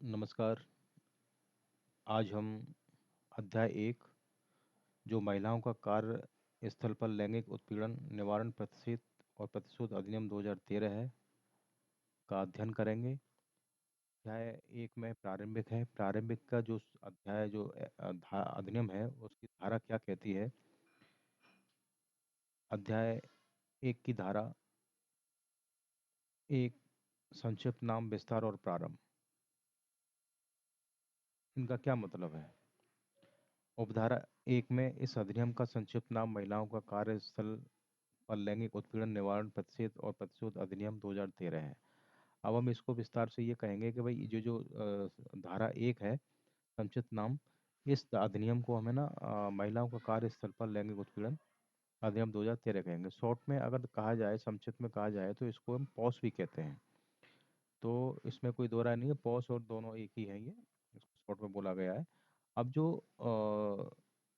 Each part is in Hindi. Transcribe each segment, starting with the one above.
नमस्कार। आज हम अध्याय 1 जो महिलाओं का कार्य स्थल पर लैंगिक उत्पीड़न निवारण प्रतिशोध अधिनियम 2013 है का अध्ययन करेंगे। अध्याय 1 में प्रारंभिक है। प्रारंभिक का जो अध्याय जो अधिनियम है उसकी धारा क्या कहती है। अध्याय 1 की धारा 1 संक्षिप्त नाम, विस्तार और प्रारंभ। इनका क्या मतलब है। उपधारा 1 में इस अधिनियम का संक्षिप्त नाम महिलाओं का कार्यस्थल पर लैंगिक उत्पीड़न निवारण प्रतिशोध अधिनियम 2013 है। अब हम इसको विस्तार से ये कहेंगे कि भाई जो धारा 1 है संक्षिप्त नाम, इस अधिनियम को हमें ना महिलाओं का कार्यस्थल पर लैंगिक उत्पीड़न अधिनियम 2013 कहेंगे। शॉर्ट में अगर कहा जाए, संक्षिप्त में कहा जाए तो इसको हम पॉस भी कहते हैं। तो इसमें कोई दो राय नहीं है, पॉस और दोनों एक ही है, ये इसको शॉर्ट में बोला गया है। अब जो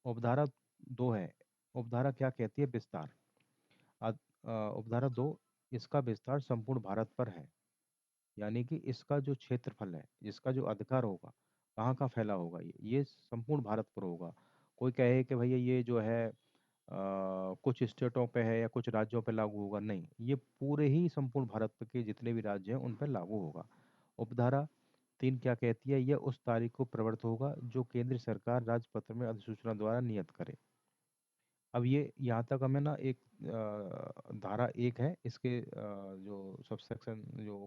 उपधारा 2 है, उपधारा क्या कहती है, विस्तार। उपधारा 2, इसका विस्तार संपूर्ण भारत पर है, यानी कि इसका जो क्षेत्रफल है, इसका जो अधिकार होगा, कहाँ का फैला होगा, ये संपूर्ण भारत पर होगा। कोई कहे कि भैया ये जो है कुछ स्टेटों पे है या कुछ राज्यों पे लागू होगा, नहीं, ये पूरे ही संपूर्ण भारत के जितने भी राज्य हैं उन पर लागू होगा। उपधारा 3 क्या कहती है, यह उस तारीख को प्रवृत्त होगा जो केंद्र सरकार राजपत्र में अधिसूचना द्वारा नियत करे। अब ये यहाँ तक हमें ना एक धारा 1 है, इसके जो सबसेक्शन जो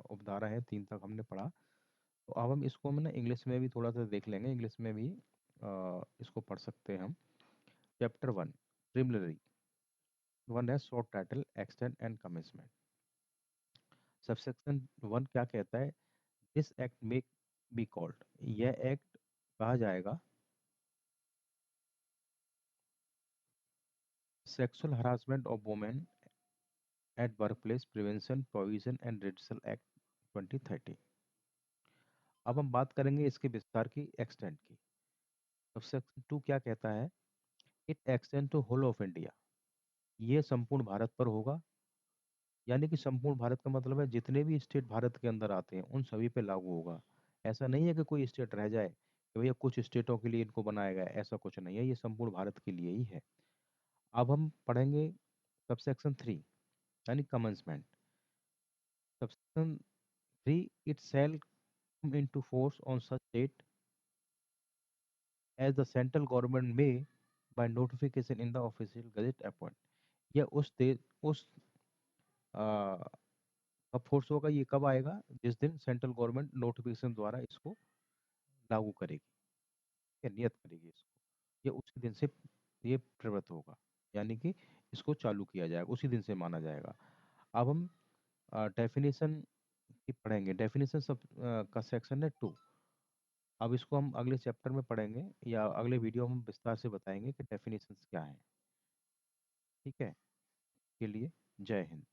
उपधारा है 3 तक हमने पढ़ा। तो अब हम इसको हम ना इंग्लिश में भी थोड़ा सा देख लेंगे, इंग्लिश में भी इसको पढ़ सकते हैं हम। चैप्टर 1 प्रिलिमिनरी 1 है short title, extent and commencement. Subsection 1 क्या कहता है, this act may be called, यह एक्ट कहा जाएगा sexual harassment of women at workplace prevention prohibition and redressal act 2013। अब हम बात करेंगे इसके विस्तार की, एक्सटेंड की। सबसेक्शन 2 क्या कहता है, it extend to whole of India, ये संपूर्ण भारत पर होगा। यानी कि संपूर्ण भारत का मतलब है जितने भी स्टेट भारत के अंदर आते हैं उन सभी पे लागू होगा। ऐसा नहीं है कि कोई स्टेट रह जाए कि भैया कुछ स्टेटों के लिए इनको बनाया गया है, ऐसा कुछ नहीं है, ये संपूर्ण भारत के लिए ही है। अब हम पढ़ेंगे सबसेक्शन 3 यानी commencement. Subsection 3, it shall come into force on such date as the central government may by notification in the official gazette appoint। यह उस कब फोर्स होगा, ये कब आएगा, जिस दिन सेंट्रल गवर्नमेंट नोटिफिकेशन द्वारा इसको लागू करेगी या नियत करेगी इसको, ये उसी दिन से ये प्रवृत्त होगा, यानी कि इसको चालू किया जाएगा, उसी दिन से माना जाएगा। अब हम डेफिनेशन की पढ़ेंगे। डेफिनेशन सब का सेक्शन है 2। अब इसको हम अगले चैप्टर में पढ़ेंगे या अगले वीडियो में विस्तार से बताएंगे कि डेफिनेशंस क्या हैं। ठीक है, के लिए जय हिंद।